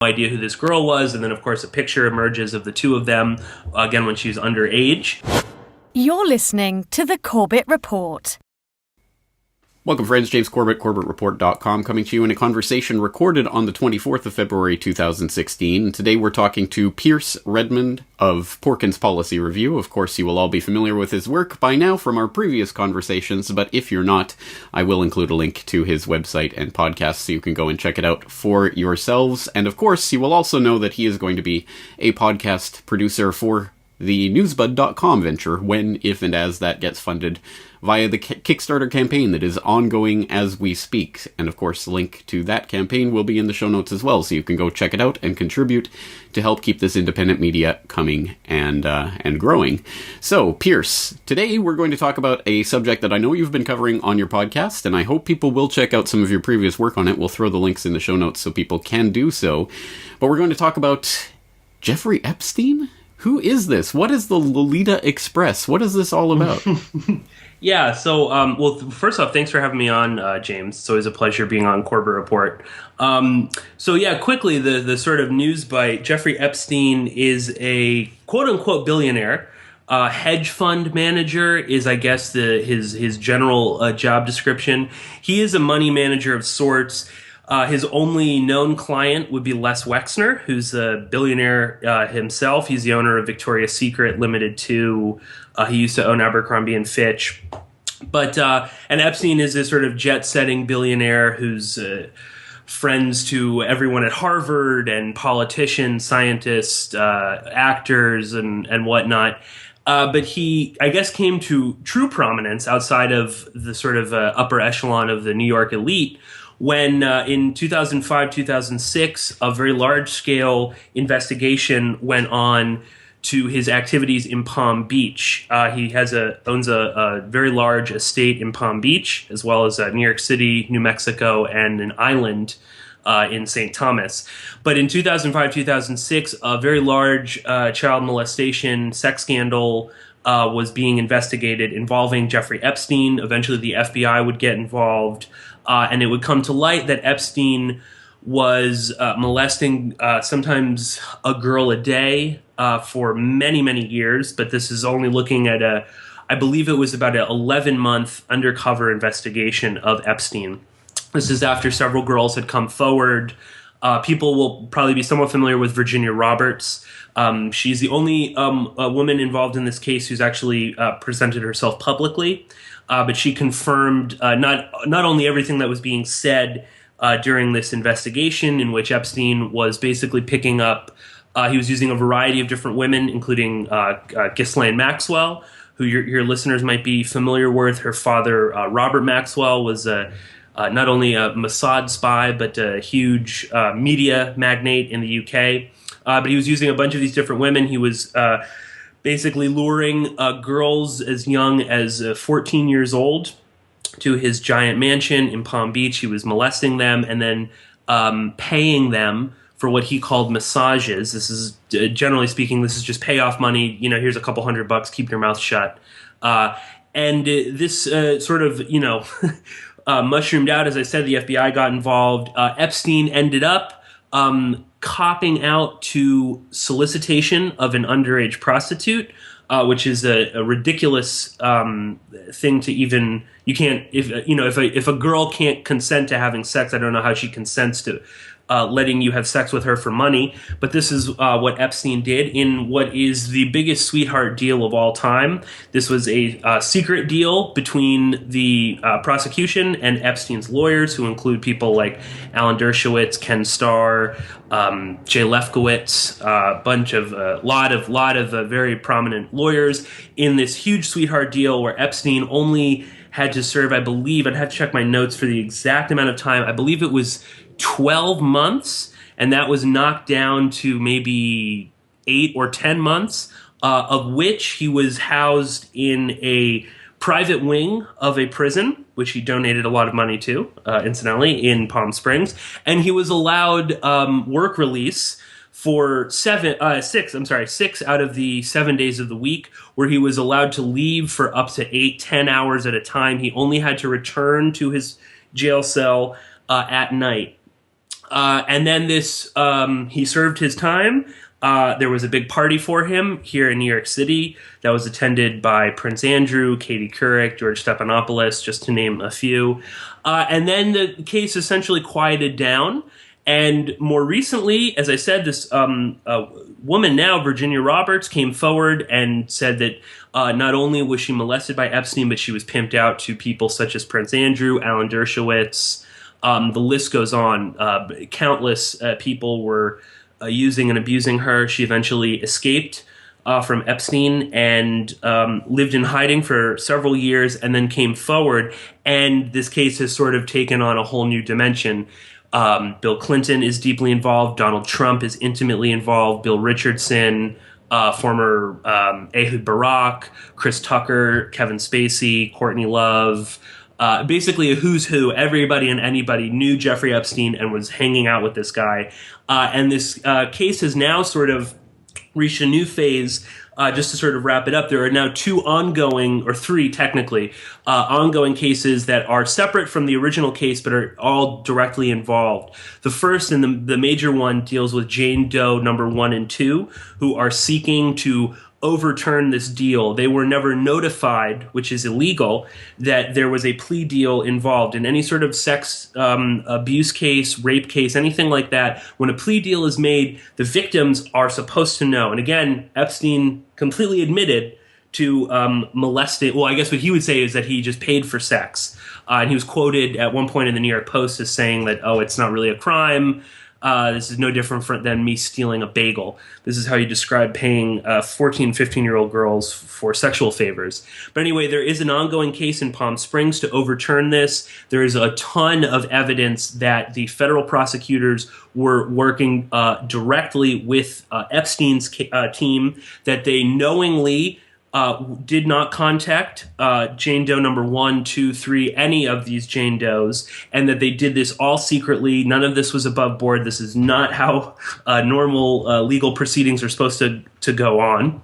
idea who this girl was. And then, of course, a picture emerges of the two of them, again, when she was underage. You're listening to The Corbett Report. Welcome, friends. James Corbett, CorbettReport.com, coming to you in a conversation recorded on the 24th of February, 2016. Today we're talking to Pierce Redmond of Porkins Policy Review. Of course, you will all be familiar with his work by now from our previous conversations, but if you're not, I will include a link to his website and podcast so you can go and check it out for yourselves. And of course, you will also know that he is going to be a podcast producer for the newsbud.com venture when, if, and as that gets funded via the Kickstarter campaign that is ongoing as we speak. And of course, the link to that campaign will be in the show notes as well, so you can go check it out and contribute to help keep this independent media coming and growing. So, Pierce, today we're going to talk about a subject that I know you've been covering on your podcast, and I hope people will check out some of your previous work on it. We'll throw the links in the show notes so people can do so. But we're going to talk about Jeffrey Epstein? Who is this? What is the Lolita Express? What is this all about? Yeah, so, well, first off, thanks for having me on, James. It's always a pleasure being on Corbett Report. Quickly, the sort of news bite. Jeffrey Epstein is a quote-unquote billionaire. Hedge fund manager is, I guess, his general job description. He is a money manager of sorts. His only known client would be Les Wexner, who's a billionaire himself. He's the owner of Victoria's Secret Limited 2. He used to own Abercrombie and Fitch. And Epstein is this sort of jet-setting billionaire who's friends to everyone at Harvard and politicians, scientists, actors, and whatnot. But he, I guess, came to true prominence outside of the sort of upper echelon of the New York elite when in 2005, 2006, a very large-scale investigation went on to his activities in Palm Beach. He owns a very large estate in Palm Beach, as well as New York City, New Mexico, and an island in St. Thomas. But in 2005, 2006, a very large child molestation sex scandal was being investigated involving Jeffrey Epstein. Eventually, the FBI would get involved. And it would come to light that Epstein was molesting sometimes a girl a day for many, many years. But this is only looking at I believe it was about an 11-month undercover investigation of Epstein. This is after several girls had come forward. People will probably be somewhat familiar with Virginia Roberts. She's the only woman involved in this case who's actually presented herself publicly. But she confirmed not only everything that was being said during this investigation, in which Epstein was basically picking up, he was using a variety of different women, including Ghislaine Maxwell, who your listeners might be familiar with. Her father, Robert Maxwell, was not only a Mossad spy, but a huge media magnate in the UK. But he was using a bunch of these different women. He was basically luring girls as young as 14 years old to his giant mansion in Palm Beach. He was molesting them and then paying them for what he called massages. This is, generally speaking, this is just payoff money. You know, here's a couple $100, keep your mouth shut. This sort of, mushroomed out. As I said, the FBI got involved. Epstein ended up copping out to solicitation of an underage prostitute, which is a ridiculous thing to even. You can't if a girl can't consent to having sex, I don't know how she consents to letting you have sex with her for money. But this is what Epstein did in what is the biggest sweetheart deal of all time. This was a secret deal between the prosecution and Epstein's lawyers, who include people like Alan Dershowitz, Ken Starr, Jay Lefkowitz, a lot of very prominent lawyers in this huge sweetheart deal where Epstein only had to serve, I believe, I'd have to check my notes for the exact amount of time. I believe it was 12 months, and that was knocked down to maybe 8 or 10 months, of which he was housed in a private wing of a prison, which he donated a lot of money to, incidentally, in Palm Springs. And he was allowed work release for 6 out of the 7 days of the week, where he was allowed to leave for up to 8-10 hours at a time. He only had to return to his jail cell at night. And then he served his time. There was a big party for him here in New York City that was attended by Prince Andrew, Katy, George Stephanopoulos, just to name a few. And then the case essentially quieted down. And more recently, as I said, this woman now, Virginia Roberts, came forward and said that not only was she molested by Epstein, but she was pimped out to people such as Prince Andrew, Alan Dershowitz. The list goes on. Countless people were using and abusing her. She eventually escaped from Epstein and lived in hiding for several years and then came forward. And this case has sort of taken on a whole new dimension. Bill Clinton is deeply involved. Donald Trump is intimately involved. Bill Richardson, former Ehud Barak, Chris Tucker, Kevin Spacey, Courtney Love. Basically a who's who. Everybody and anybody knew Jeffrey Epstein and was hanging out with this guy. And this case has now sort of reached a new phase. Just to sort of wrap it up, there are now three technically, ongoing cases that are separate from the original case but are all directly involved. The first and the major one deals with Jane Doe number 1 and 2, who are seeking to overturn this deal. They were never notified, which is illegal, that there was a plea deal involved. In any sort of sex abuse case, rape case, anything like that, when a plea deal is made, the victims are supposed to know. And again, Epstein completely admitted to molesting. Well, I guess what he would say is that he just paid for sex. And he was quoted at one point in the New York Post as saying that, it's not really a crime. This is no different than me stealing a bagel. This is how you describe paying 14, 15-year-old girls for sexual favors. But anyway, there is an ongoing case in Palm Springs to overturn this. There is a ton of evidence that the federal prosecutors were working directly with Epstein's team, that they knowingly did not contact Jane Doe number 1, 2, 3, any of these Jane Does, and that they did this all secretly. None of this was above board. This is not how normal legal proceedings are supposed to go on.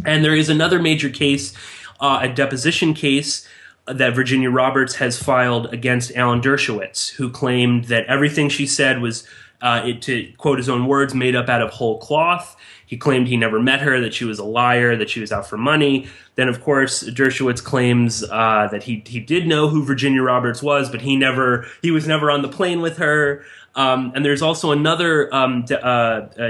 And there is another major case, a deposition case, that Virginia Roberts has filed against Alan Dershowitz, who claimed that everything she said was, to quote his own words, made up out of whole cloth. He claimed he never met her, that she was a liar, that she was out for money. Then, of course, Dershowitz claims that he did know who Virginia Roberts was, but he was never on the plane with her. And there's also another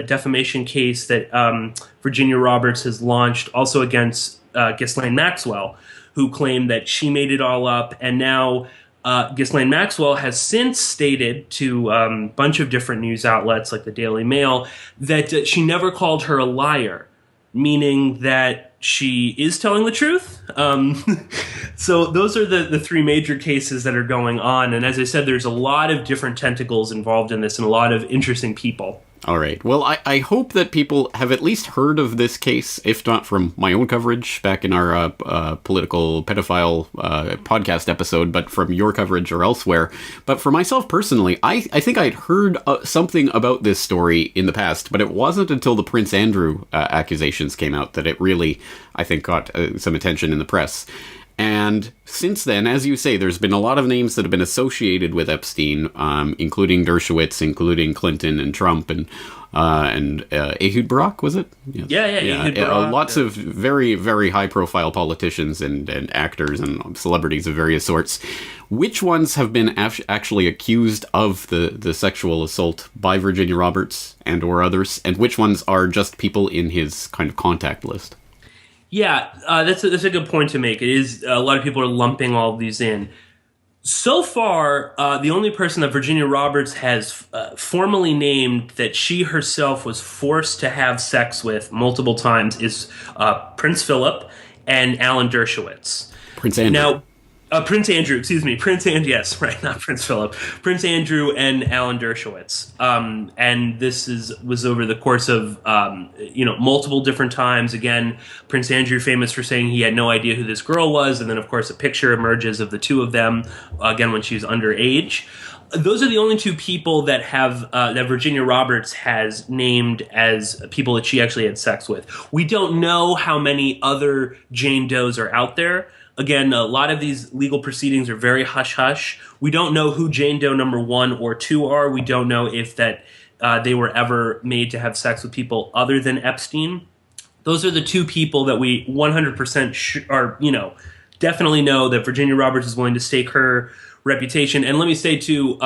defamation case that Virginia Roberts has launched, also against Ghislaine Maxwell, who claimed that she made it all up. And now Ghislaine Maxwell has since stated to a bunch of different news outlets like the Daily Mail that she never called her a liar, meaning that she is telling the truth. So those are the three major cases that are going on. And as I said, there's a lot of different tentacles involved in this and a lot of interesting people. All right. Well, I hope that people have at least heard of this case, if not from my own coverage back in our political pedophile podcast episode, but from your coverage or elsewhere. But for myself personally, I think I'd heard something about this story in the past, but it wasn't until the Prince Andrew accusations came out that it really, I think, got some attention in the press. And since then, as you say, there's been a lot of names that have been associated with Epstein, including Dershowitz, including Clinton and Trump, and Ehud Barak, was it? Yes. Yeah. Ehud Barak, lots of very, very high-profile politicians and actors and celebrities of various sorts. Which ones have been actually accused of the sexual assault by Virginia Roberts and or others, and which ones are just people in his kind of contact list? Yeah, that's a good point to make. It is a lot of people are lumping all of these in. So far, the only person that Virginia Roberts has formally named that she herself was forced to have sex with multiple times is Prince Philip and Alan Dershowitz. Prince Andrew. Now, Prince Andrew, yes, right, not Prince Philip. Prince Andrew and Alan Dershowitz. And this was over the course of, multiple different times. Again, Prince Andrew famous for saying he had no idea who this girl was. And then, of course, a picture emerges of the two of them, again, when she was underage. Those are the only two people that have that Virginia Roberts has named as people that she actually had sex with. We don't know how many other Jane Does are out there. Again, a lot of these legal proceedings are very hush-hush. We don't know who Jane Doe number 1 or 2 are. We don't know if that they were ever made to have sex with people other than Epstein. Those are the 2 people that we 100% definitely know that Virginia Roberts is willing to stake her reputation. And let me say, too,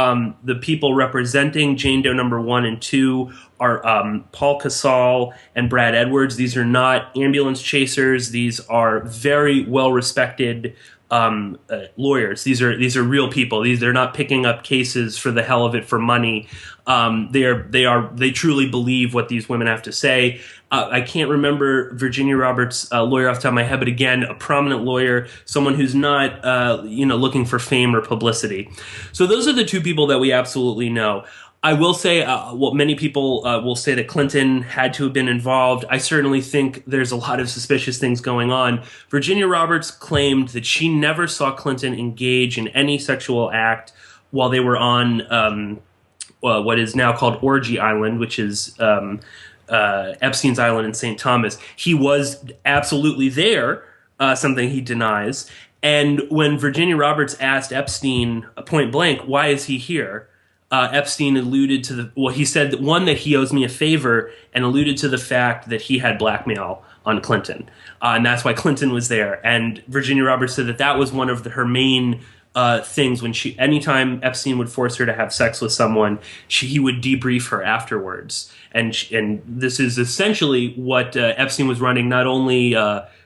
the people representing Jane Doe number 1 and 2 are Paul Casal and Brad Edwards. These are not ambulance chasers. These are very well-respected lawyers. These are real people. They're not picking up cases for the hell of it for money. They truly believe what these women have to say. I can't remember Virginia Roberts' lawyer off the top of my head, but again, a prominent lawyer, someone who's not looking for fame or publicity. So those are the 2 people that we absolutely know. I will say, many people will say that Clinton had to have been involved. I certainly think there's a lot of suspicious things going on. Virginia Roberts claimed that she never saw Clinton engage in any sexual act while they were on what is now called Orgy Island, which is Epstein's Island in St. Thomas. He was absolutely there, something he denies. And when Virginia Roberts asked Epstein point blank, why is he here? Epstein alluded to he said that, one, that he owes me a favor, and alluded to the fact that he had blackmail on Clinton. And that's why Clinton was there. And Virginia Roberts said that was one of her main things when anytime Epstein would force her to have sex with someone, he would debrief her afterwards. And this is essentially what Epstein was running, not only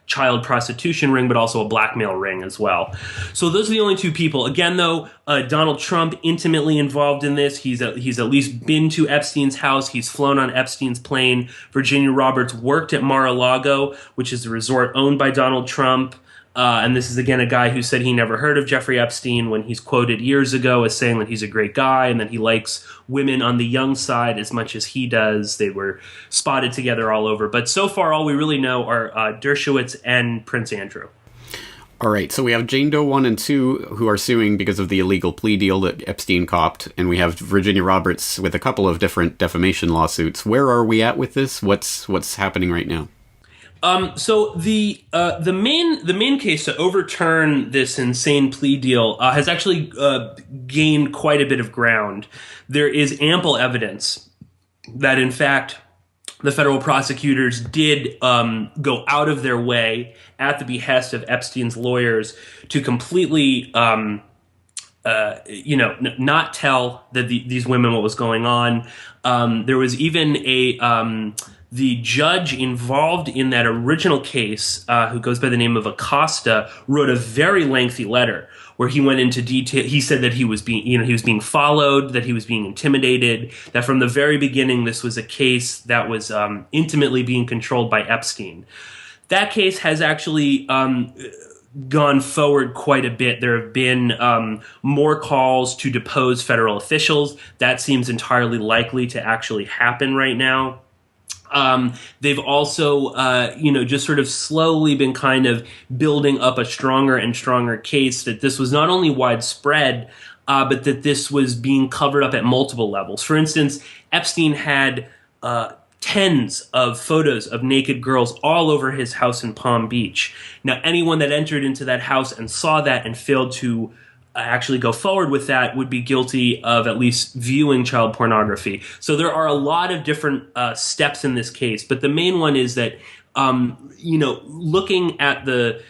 child prostitution ring, but also a blackmail ring as well. So those are the only 2 people. Again, though, Donald Trump intimately involved in this. He's at least been to Epstein's house. He's flown on Epstein's plane. Virginia Roberts worked at Mar-a-Lago, which is a resort owned by Donald Trump. And this is, again, a guy who said he never heard of Jeffrey Epstein when he's quoted years ago as saying that he's a great guy and that he likes women on the young side as much as he does. They were spotted together all over. But so far, all we really know are Dershowitz and Prince Andrew. All right, so we have Jane Doe 1 and 2 who are suing because of the illegal plea deal that Epstein copped, and we have Virginia Roberts with a couple of different defamation lawsuits. Where are we at with this? What's happening right now? So the main case to overturn this insane plea deal has actually gained quite a bit of ground. There is ample evidence that, in fact, the federal prosecutors did go out of their way at the behest of Epstein's lawyers to completely not tell these women what was going on. There was even the judge involved in that original case, who goes by the name of Acosta, wrote a very lengthy letter where he went into detail. He said that he was being followed, that he was being intimidated, that from the very beginning this was a case that was intimately being controlled by Epstein. That case has actually gone forward quite a bit. There have been more calls to depose federal officials. That seems entirely likely to actually happen right now. They've also, just sort of slowly been kind of building up a stronger and stronger case that this was not only widespread, but that this was being covered up at multiple levels. For instance, Epstein had tens of photos of naked girls all over his house in Palm Beach. Now, anyone that entered into that house and saw that and failed to actually go forward with that would be guilty of at least viewing child pornography. So there are a lot of different steps in this case, but the main one is that, looking at the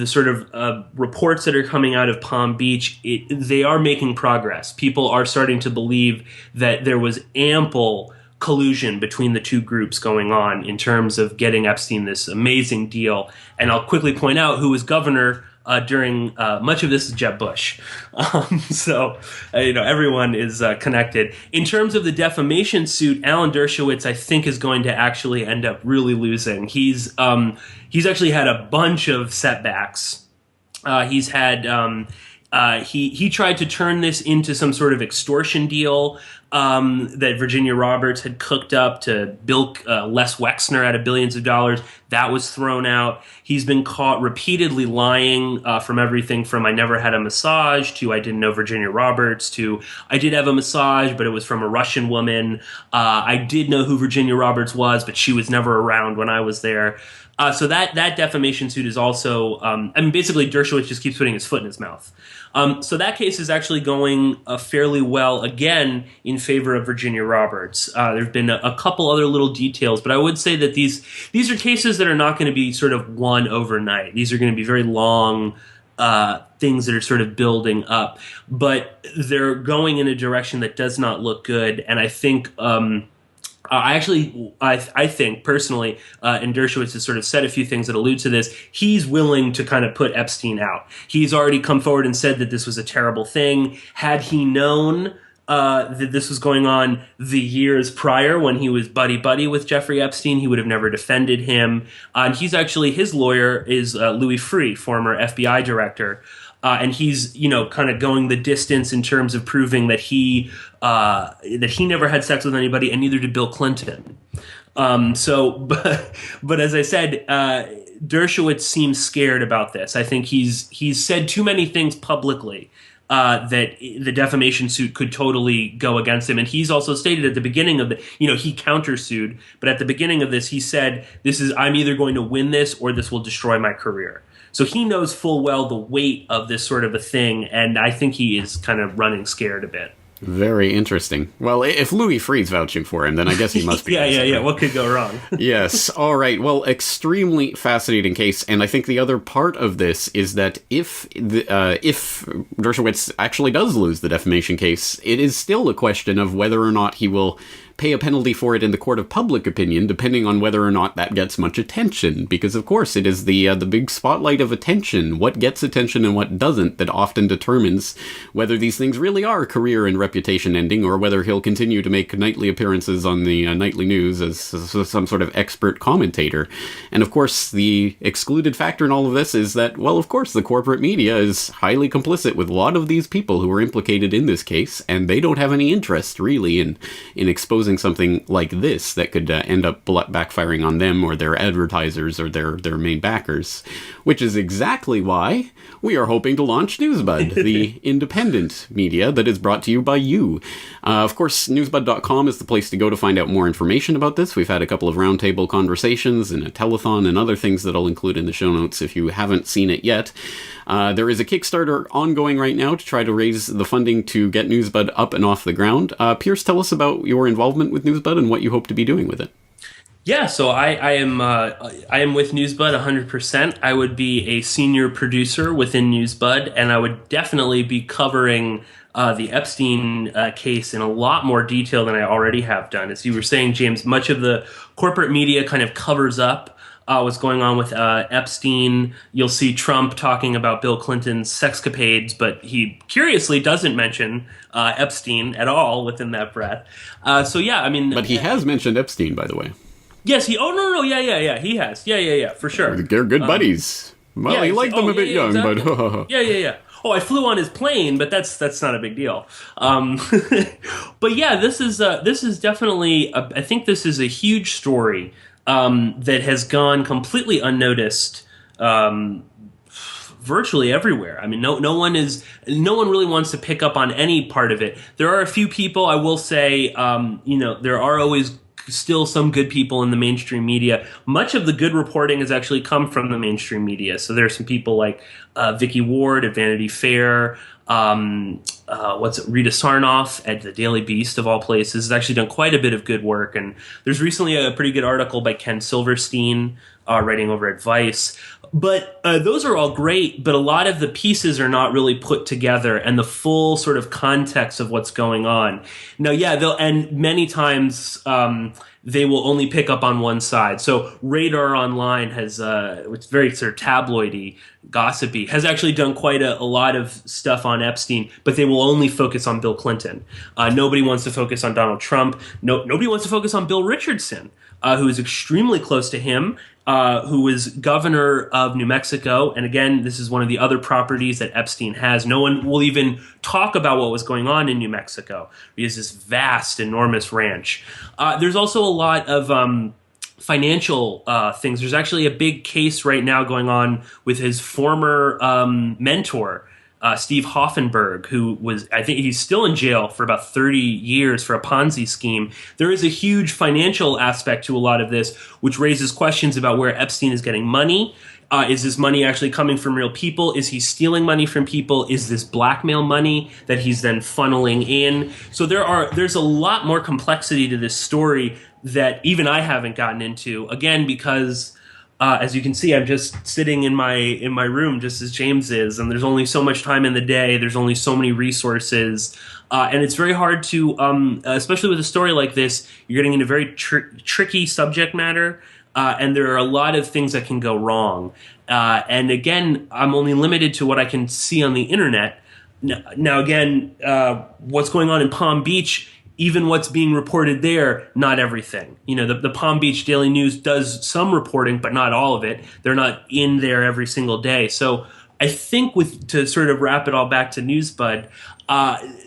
sort of reports that are coming out of Palm Beach, they are making progress. People are starting to believe that there was ample collusion between the 2 groups going on in terms of getting Epstein this amazing deal. And I'll quickly point out who was governor during much of this is Jeb Bush. Everyone is connected. In terms of the defamation suit, Alan Dershowitz, I think, is going to actually end up really losing. He's actually had a bunch of setbacks. He's had he tried to turn this into some sort of extortion deal that Virginia Roberts had cooked up to bilk Les Wexner out of billions of dollars. That was thrown out. He's been caught repeatedly lying from everything from I never had a massage to I didn't know Virginia Roberts to I did have a massage, but it was from a Russian woman. I did know who Virginia Roberts was, but she was never around when I was there. So that defamation suit is also, basically Dershowitz just keeps putting his foot in his mouth. So that case is actually going fairly well, again, in favor of Virginia Roberts. There have been a couple other little details, but I would say that these are cases that are not going to be sort of won overnight. These are going to be very long things that are sort of building up, but they're going in a direction that does not look good, and I think... I think personally, and Dershowitz has sort of said a few things that allude to this, he's willing to kind of put Epstein out. He's already come forward and said that this was a terrible thing. Had he known that this was going on the years prior when he was buddy-buddy with Jeffrey Epstein, he would have never defended him. And he's actually, his lawyer is Louis Freeh, former FBI director. And he's, kind of going the distance in terms of proving that he never had sex with anybody, and neither did Bill Clinton. But as I said, Dershowitz seems scared about this. I think he's said too many things publicly that the defamation suit could totally go against him. And he's also stated at the beginning of he countersued, but at the beginning of this, he said, I'm either going to win this or this will destroy my career. So he knows full well the weight of this sort of a thing, and I think he is kind of running scared a bit. Very interesting. Well, if Louis Freeh's vouching for him, then I guess he must be. Yeah. What could go wrong? Yes. All right. Well, extremely fascinating case, and I think the other part of this is that if Dershowitz actually does lose the defamation case, it is still a question of whether or not he will pay a penalty for it in the court of public opinion, depending on whether or not that gets much attention. Because, of course, it is the big spotlight of attention, what gets attention and what doesn't, that often determines whether these things really are career and reputation ending, or whether he'll continue to make nightly appearances on the nightly news as some sort of expert commentator. And, of course, the excluded factor in all of this is that, well, of course, the corporate media is highly complicit with a lot of these people who are implicated in this case, and they don't have any interest, really, in exposing something like this that could end up backfiring on them or their advertisers or their main backers, which is exactly why we are hoping to launch Newsbud, the independent media that is brought to you by you. Of course, newsbud.com is the place to go to find out more information about this. We've had a couple of roundtable conversations and a telethon and other things that I'll include in the show notes if you haven't seen it yet. There is a Kickstarter ongoing right now to try to raise the funding to get Newsbud up and off the ground. Pierce, tell us about your involvement with Newsbud and what you hope to be doing with it. Yeah, so I am with Newsbud 100%. I would be a senior producer within Newsbud, and I would definitely be covering the Epstein case in a lot more detail than I already have done. As you were saying, James, much of the corporate media kind of covers up what's going on with Epstein. You'll see Trump talking about Bill Clinton's sexcapades, but he curiously doesn't mention Epstein at all within that breath. But he has mentioned Epstein, by the way. Yes, he has. Yeah, for sure. They're good buddies. Well, he liked them a bit young, exactly. But... Yeah. Oh, I flew on his plane, but that's not a big deal. But yeah, this is definitely, I think this is a huge story that has gone completely unnoticed virtually everywhere. I mean, no one really wants to pick up on any part of it. There are a few people, I will say, there are always still some good people in the mainstream media. Much of the good reporting has actually come from the mainstream media. So there are some people like Vicky Ward at Vanity Fair, Rita Sarnoff at the Daily Beast, of all places, has actually done quite a bit of good work. And there's recently a pretty good article by Ken Silverstein writing over at Vice. But those are all great, but a lot of the pieces are not really put together and the full sort of context of what's going on. Now, and many times they will only pick up on one side. So Radar Online has, it's very sort of tabloidy, gossipy, has actually done quite a lot of stuff on Epstein, but they will only focus on Bill Clinton. Nobody wants to focus on Donald Trump. Nobody wants to focus on Bill Richardson, who is extremely close to him. Who was governor of New Mexico. And again, this is one of the other properties that Epstein has. No one will even talk about what was going on in New Mexico. He has this vast, enormous ranch. There's also a lot of financial things. There's actually a big case right now going on with his former mentor, Steve Hoffenberg, who was, I think he's still in jail for about 30 years for a Ponzi scheme. There is a huge financial aspect to a lot of this, which raises questions about where Epstein is getting money. Is this money actually coming from real people? Is he stealing money from people? Is this blackmail money that he's then funneling in? So there's a lot more complexity to this story that even I haven't gotten into. Again, because as you can see, I'm just sitting in my room just as James is, and there's only so much time in the day. There's only so many resources. And it's very hard to, especially with a story like this, you're getting into very tricky subject matter. And there are a lot of things that can go wrong. And again, I'm only limited to what I can see on the internet. Now again, what's going on in Palm Beach, even what's being reported there, not everything. The Palm Beach Daily News does some reporting, but not all of it. They're not in there every single day. So I think to sort of wrap it all back to NewsBud,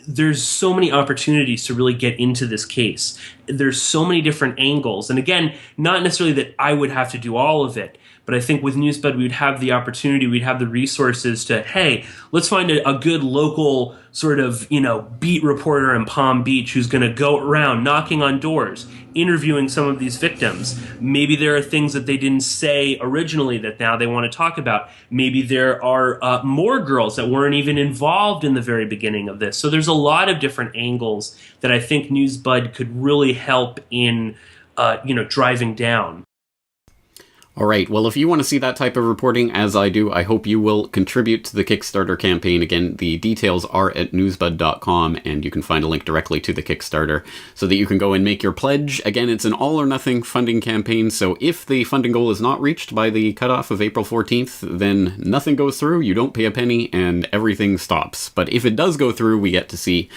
there's so many opportunities to really get into this case. There's so many different angles. And again, not necessarily that I would have to do all of it, but I think with NewsBud, we'd have the opportunity, we'd have the resources to, hey, let's find a good local sort of, beat reporter in Palm Beach who's going to go around knocking on doors, interviewing some of these victims. Maybe there are things that they didn't say originally that now they want to talk about. Maybe there are more girls that weren't even involved in the very beginning of this. So there's a lot of different angles that I think NewsBud could really help in, driving down. All right, well, if you want to see that type of reporting, as I do, I hope you will contribute to the Kickstarter campaign. Again, the details are at newsbud.com, and you can find a link directly to the Kickstarter so that you can go and make your pledge. Again, it's an all-or-nothing funding campaign, so if the funding goal is not reached by the cutoff of April 14th, then nothing goes through, you don't pay a penny, and everything stops. But if it does go through, we get to see